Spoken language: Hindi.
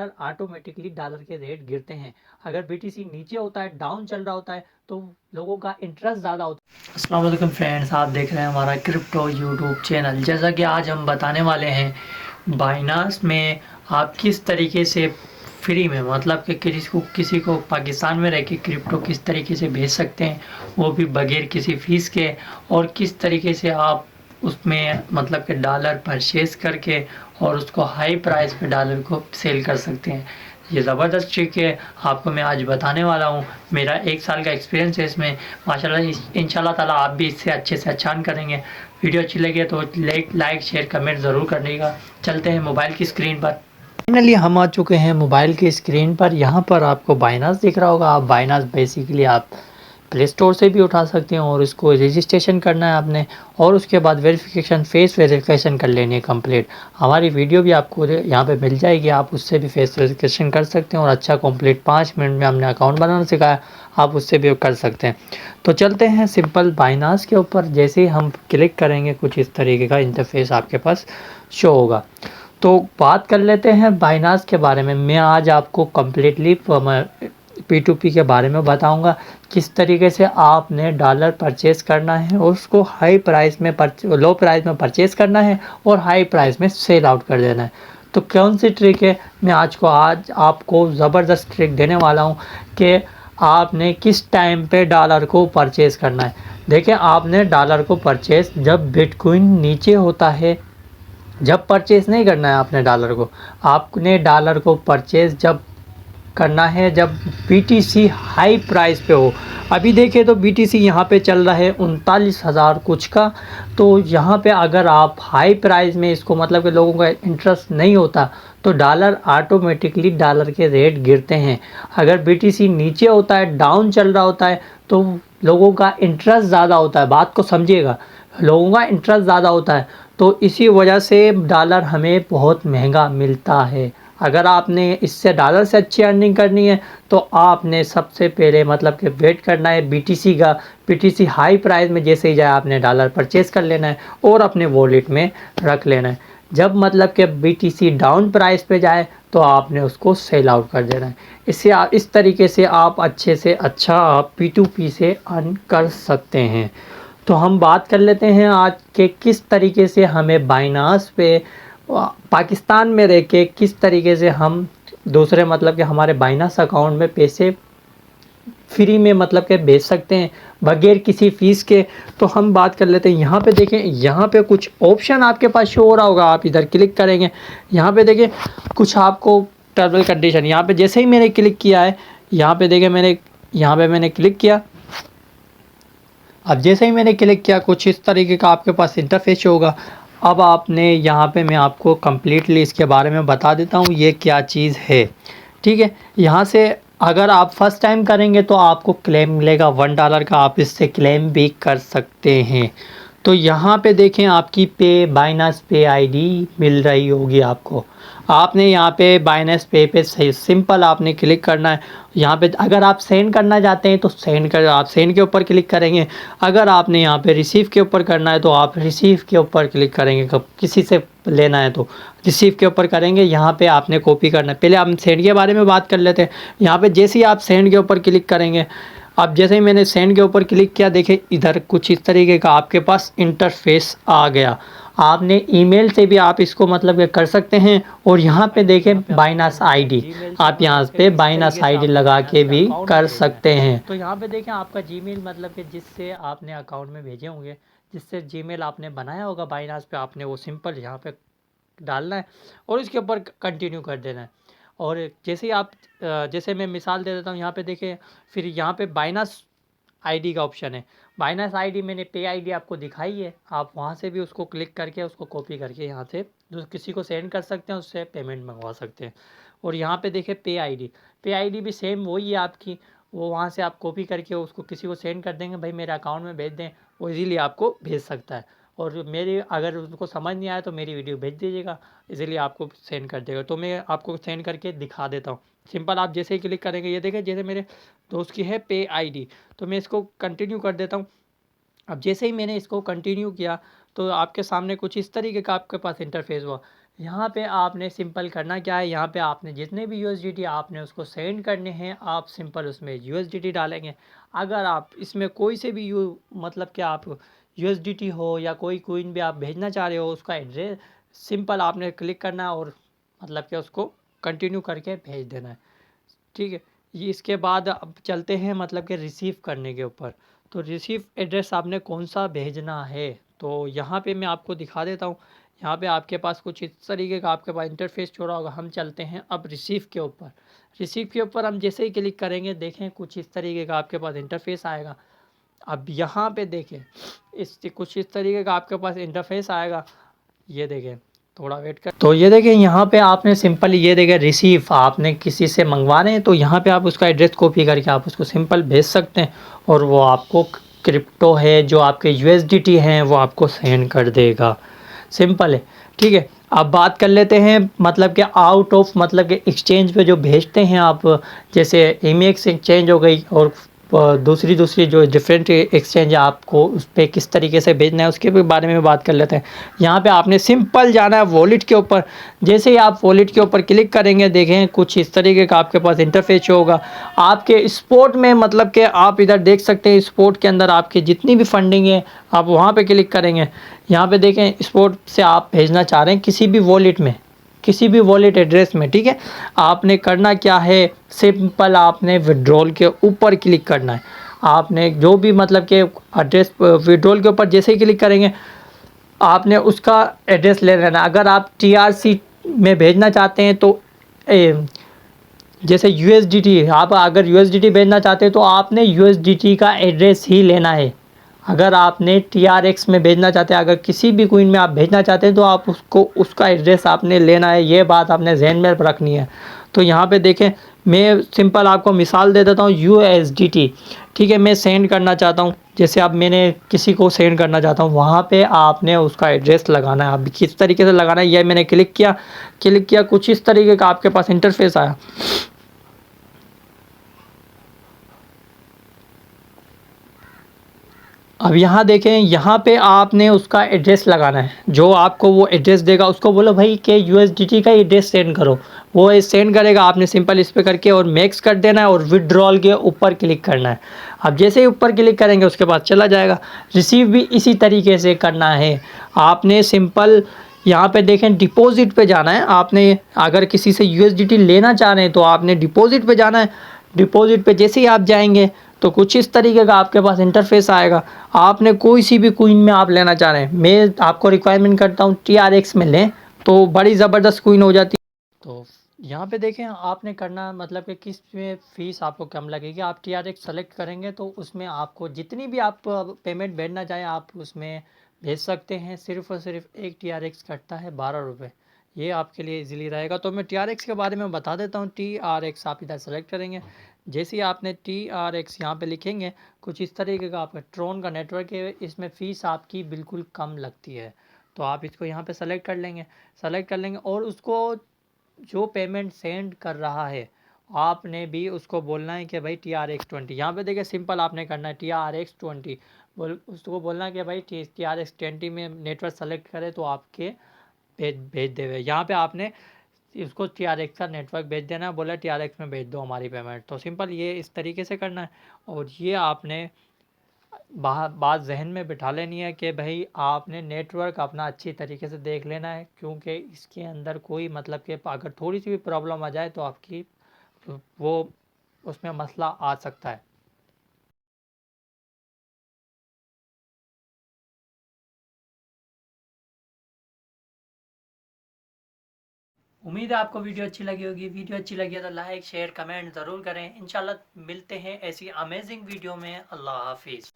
डॉलर ऑटोमेटिकली डॉलर के रेट गिरते हैं। अगर बीटीसी नीचे होता है, डाउन चल रहा होता है, तो लोगों का इंटरेस्ट ज़्यादा होता है। अस्सलाम वालेकुम फ्रेंड्स, आप देख रहे हैं हमारा क्रिप्टो यूट्यूब चैनल। जैसा कि आज हम बताने वाले हैं बाइनांस में आप किस तरीके से फ्री में, मतलब कि किसी को पाकिस्तान में रह के क्रिप्टो किस तरीके से भेज सकते हैं, वो भी बगैर किसी फ़ीस के, और किस तरीके से आप उसमें मतलब कि डॉलर परचेज करके और उसको हाई प्राइस पे डॉलर को सेल कर सकते हैं। ये ज़बरदस्त ट्रिक है, आपको मैं आज बताने वाला हूँ। मेरा 1 साल का एक्सपीरियंस है इसमें माशाल्लाह। इंशाल्लाह ताला आप भी इससे अच्छे से अच्छा करेंगे। वीडियो अच्छी लगे तो लाइक शेयर कमेंट ज़रूर करिएगा। चलते हैं मोबाइल की स्क्रीन पर। फाइनली हम आ चुके हैं मोबाइल की स्क्रीन पर। यहाँ पर आपको बाइनांस दिख रहा होगा। आप बाइनांस बेसिकली आप प्ले स्टोर से भी उठा सकते हैं, और इसको रजिस्ट्रेशन करना है आपने, और उसके बाद फेस वेरिफिकेशन कर लेनी है कंप्लीट। हमारी वीडियो भी आपको यहाँ पे मिल जाएगी, आप उससे भी फेस वेरिफिकेशन कर सकते हैं, और अच्छा कंप्लीट 5 मिनट में हमने अकाउंट बनाना सिखाया, आप उससे भी कर सकते हैं। तो चलते हैं सिंपल बाइनांस के ऊपर। जैसे ही हम क्लिक करेंगे कुछ इस तरीके का इंटरफेस आपके पास शो होगा। तो बात कर लेते हैं बाइनांस के बारे में। मैं आज आपको कम्प्लीटली P2P के बारे में बताऊंगा, किस तरीके से आपने डॉलर परचेज़ करना है और उसको लो प्राइस में परचेज़ करना है और हाई प्राइस में सेल आउट कर देना है। तो कौन सी ट्रिक है, मैं आज आपको ज़बरदस्त ट्रिक देने वाला हूँ कि आपने किस टाइम पे डॉलर को परचेज़ करना है। देखिए, आपने डॉलर को परचेज़ जब बिटकॉइन नीचे होता है, जब परचेज़ नहीं करना है आपने डॉलर को। आपने डॉलर को परचेज़ जब करना है जब बीटीसी हाई प्राइस पे हो। अभी देखें तो बीटीसी यहाँ पे चल रहा है 39,000 कुछ का। तो यहाँ पे अगर आप हाई प्राइस में इसको, मतलब कि लोगों का इंटरेस्ट नहीं होता, तो डॉलर ऑटोमेटिकली डॉलर के रेट गिरते हैं। अगर बीटीसी नीचे होता है, डाउन चल रहा होता है, तो लोगों का इंटरेस्ट ज़्यादा होता है। बात को समझिएगा, लोगों का इंटरेस्ट ज़्यादा होता है, तो इसी वजह से डॉलर हमें बहुत महंगा मिलता है। अगर आपने इससे डॉलर से अच्छी अर्निंग करनी है, तो आपने सबसे पहले मतलब कि वेट करना है बीटीसी का। बीटीसी हाई प्राइस में जैसे ही जाए, आपने डॉलर परचेज़ कर लेना है और अपने वॉलेट में रख लेना है। जब मतलब कि बीटीसी डाउन प्राइस पे जाए, तो आपने उसको सेल आउट कर देना है। इससे आप इस तरीके से आप अच्छे से अच्छा आप P2P से अर्न कर सकते हैं। तो हम बात कर लेते हैं आज के किस तरीके से हमें बाइनांस पे पाकिस्तान में रह के किस तरीके से हम दूसरे, मतलब कि हमारे बाइनांस अकाउंट में पैसे फ्री में मतलब कि भेज सकते हैं बगैर किसी फ़ीस के। तो हम बात कर लेते हैं। यहाँ पे देखें, यहाँ पे कुछ ऑप्शन आपके पास शो हो रहा होगा, आप इधर क्लिक करेंगे। यहाँ पे देखें कुछ आपको टर्म्स एंड कंडीशन, यहाँ पे जैसे ही मैंने क्लिक किया है, यहाँ पे देखें मैंने क्लिक किया। अब जैसे ही मैंने क्लिक किया, कुछ इस तरीके का आपके पास इंटरफेस होगा। अब आपने यहाँ पे मैं आपको कम्प्लीटली इसके बारे में बता देता हूँ ये क्या चीज़ है। ठीक है, यहाँ से अगर आप फर्स्ट टाइम करेंगे तो आपको क्लेम मिलेगा $1 का, आप इससे क्लेम भी कर सकते हैं। तो यहाँ पे देखें आपकी बाइनांस पे आईडी मिल रही होगी आपको। आपने यहाँ पे बाइनांस पे सिंपल आपने क्लिक करना है। यहाँ पे अगर आप सेंड करना चाहते हैं तो आप सेंड के ऊपर क्लिक करेंगे। अगर आपने यहाँ पे रिसीव के ऊपर करना है तो आप रिसीव के ऊपर क्लिक करेंगे। कब किसी से लेना है तो रिसीव के ऊपर करेंगे। यहाँ पे आपने कॉपी करना है। पहले हम सेंड के बारे में बात कर लेते हैं। यहाँ पे जैसे ही आप सेंड के ऊपर क्लिक करेंगे, अब जैसे ही मैंने सेंड के ऊपर क्लिक किया, देखिए इधर कुछ इस तरीके का आपके पास इंटरफेस आ गया। आपने ईमेल से भी आप इसको मतलब कर सकते हैं। और यहाँ पे देखें बाइनांस आईडी, आप यहाँ पे बाइनांस आईडी लगा के भी कर सकते हैं। तो यहाँ पे देखें आपका जीमेल, मतलब कि जिससे आपने अकाउंट में भेजे होंगे, जिससे जीमेल आपने बनाया होगा बाइनांस पे, आपने वो सिंपल यहाँ पे डालना है और इसके ऊपर कंटिन्यू कर देना है। और जैसे ही आप जैसे मैं मिसाल दे देता हूँ, यहाँ पे देखिए, फिर यहाँ पे बाइनांस आईडी का ऑप्शन है। बाइनांस आईडी मैंने पे आईडी आपको दिखाई है, आप वहाँ से भी उसको क्लिक करके उसको कॉपी करके यहाँ से किसी को सेंड कर सकते हैं, उससे पेमेंट मंगवा सकते हैं। और यहाँ पे देखिए पे आईडी भी सेम वही है आपकी, वो वहाँ से आप कॉपी करके उसको किसी को सेंड कर देंगे, भाई मेरे अकाउंट में भेज दें, वो इजीली आपको भेज सकता है। और मेरी अगर उनको समझ नहीं आया तो मेरी वीडियो भेज दीजिएगा, इजीली आपको सेंड कर देगा। तो मैं आपको सेंड करके दिखा देता हूँ। सिंपल आप जैसे ही क्लिक करेंगे, ये देखें जैसे मेरे दोस्त की है पे आईडी, तो मैं इसको कंटिन्यू कर देता हूँ। अब जैसे ही मैंने इसको कंटिन्यू किया, तो आपके सामने कुछ इस तरीके का आपके पास इंटरफेस हुआ। यहाँ पे आपने सिंपल करना क्या है, यहाँ पे आपने जितने भी यूएसडीटी आपने उसको सेंड करने हैं, आप सिंपल उसमें यूएसडीटी डालेंगे। अगर आप इसमें कोई से भी मतलब कि आप यूएसडीटी हो या कोई कोइन भी आप भेजना चाह रहे हो, उसका एड्रेस सिंपल आपने क्लिक करना है और मतलब कि उसको कंटिन्यू करके भेज देना है। ठीक है, ये इसके बाद अब चलते हैं मतलब कि रिसीव करने के ऊपर। तो रिसीव एड्रेस आपने कौन सा भेजना है, तो यहाँ पे मैं आपको दिखा देता हूँ। यहाँ पे आपके पास कुछ इस तरीके का आपके पास इंटरफेस छोड़ा होगा। हम चलते हैं अब रिसीव के ऊपर। रिसीव के ऊपर हम जैसे ही क्लिक करेंगे, देखें कुछ इस तरीके का आपके पास इंटरफेस आएगा। अब यहाँ पे देखें कुछ इस तरीके का आपके पास इंटरफेस आएगा। ये देखें, थोड़ा वेट कर। तो ये देखें, यहाँ पे आपने सिंपल ये देखें रिसीव, आपने किसी से मंगवा रहे हैं तो यहाँ पे आप उसका एड्रेस कॉपी करके आप उसको सिंपल भेज सकते हैं और वो आपको क्रिप्टो है जो आपके यूएसडीटी हैं वो आपको सेंड कर देगा। सिंपल है। ठीक है, अब बात कर लेते हैं मतलब कि आउट ऑफ मतलब कि एक्सचेंज पे जो भेजते हैं आप, जैसे एमएक्स एक्सचेंज हो गई और दूसरी दूसरी जो डिफरेंट एक्सचेंज है, आपको उस पर किस तरीके से भेजना है उसके भी बारे में बात कर लेते हैं। यहाँ पे आपने सिंपल जाना है वॉलेट के ऊपर। जैसे ही आप वॉलेट के ऊपर क्लिक करेंगे, देखें कुछ इस तरीके का आपके पास इंटरफेस होगा। आपके स्पोर्ट में मतलब कि आप इधर देख सकते हैं, स्पोर्ट के अंदर आपकी जितनी भी फंडिंग है आप वहाँ पे क्लिक करेंगे। यहाँ पे देखें स्पोर्ट से आप भेजना चाह रहे हैं किसी भी वॉलेट में, किसी भी वॉलेट एड्रेस में। ठीक है, आपने करना क्या है, सिंपल आपने विड्रॉल के ऊपर क्लिक करना है। आपने जो भी मतलब कि एड्रेस विड्रॉल के ऊपर जैसे ही क्लिक करेंगे, आपने उसका एड्रेस ले लेना। अगर आप टीआरसी में भेजना चाहते हैं तो जैसे यूएसडीटी, आप अगर यूएसडीटी भेजना चाहते हैं तो आपने यूएसडीटी का एड्रेस ही लेना है। अगर आपने टीआरएक्स में भेजना चाहते हैं, अगर किसी भी कोइन में आप भेजना चाहते हैं तो आप उसको उसका एड्रेस आपने लेना है। ये बात आपने ज़हन में रखनी है। तो यहाँ पे देखें, मैं सिंपल आपको मिसाल दे देता हूँ यूएसडीटी। ठीक है, मैं सेंड करना चाहता हूँ, जैसे अब मैंने किसी को सेंड करना चाहता हूँ, वहाँ पे आपने उसका एड्रेस लगाना है। अब किस तरीके से लगाना है, ये मैंने क्लिक किया कुछ इस तरीके का आपके पास इंटरफेस आया। अब यहाँ देखें, यहाँ पे आपने उसका एड्रेस लगाना है। जो आपको वो एड्रेस देगा उसको बोलो भाई कि यूएसडीटी का एड्रेस सेंड करो, वो सेंड करेगा। आपने सिंपल इस पे करके और मैक्स कर देना है और विड्रॉल के ऊपर क्लिक करना है। अब जैसे ही ऊपर क्लिक करेंगे उसके बाद चला जाएगा। रिसीव भी इसी तरीके से करना है। आपने सिंपल यहाँ पे देखें डिपॉजिट पे जाना है। आपने अगर किसी से यूएसडीटी लेना चाह रहे हैं तो आपने डिपॉजिट पे जाना है। डिपॉजिट पे जैसे ही आप जाएंगे तो कुछ इस तरीके का आपके पास इंटरफेस आएगा। आपने कोई सी भी कोइन में आप लेना चाह रहे हैं, मैं आपको रिक्वायरमेंट करता हूँ टीआरएक्स में लें तो बड़ी ज़बरदस्त कोइन हो जाती है। तो यहाँ पे देखें, आपने करना मतलब कि किस में फ़ीस आपको कम लगेगी। आप टीआरएक्स सेलेक्ट करेंगे तो उसमें आपको जितनी भी आप पेमेंट भेजना चाहें आप उसमें भेज सकते हैं। सिर्फ़ और सिर्फ एक टीआरएक्स कटता है 12 रुपये। ये आपके लिए इजीली रहेगा। तो मैं टीआरएक्स के बारे में बता देता हूँ। टीआरएक्स आप इधर सेलेक्ट करेंगे। जैसे ही आपने टीआरएक्स यहाँ पे लिखेंगे, कुछ इस तरीके का आपका ट्रोन का नेटवर्क है। इसमें फ़ीस आपकी बिल्कुल कम लगती है। तो आप इसको यहाँ पे सेलेक्ट कर लेंगे और उसको जो पेमेंट सेंड कर रहा है आपने भी उसको बोलना है कि भाई TRX20। यहाँ पे देखिए सिंपल आपने करना है TRX20, उसको बोलना है कि भाई TRX20 में नेटवर्क सेलेक्ट करे तो आपके भेज देवे। यहाँ पे आपने इसको TRX का नेटवर्क भेज देना है, बोला TRX में भेज दो हमारी पेमेंट। तो सिंपल ये इस तरीके से करना है। और ये आपने बात जहन में बिठा लेनी है कि भाई आपने नेटवर्क अपना अच्छी तरीके से देख लेना है, क्योंकि इसके अंदर कोई मतलब कि अगर थोड़ी सी भी प्रॉब्लम आ जाए तो आपकी वो उसमें मसला आ सकता है। उम्मीद है आपको वीडियो अच्छी लगी होगी। वीडियो अच्छी लगी है तो लाइक शेयर कमेंट ज़रूर करें। इंशाल्लाह मिलते हैं ऐसी अमेजिंग वीडियो में। अल्लाह हाफिज़।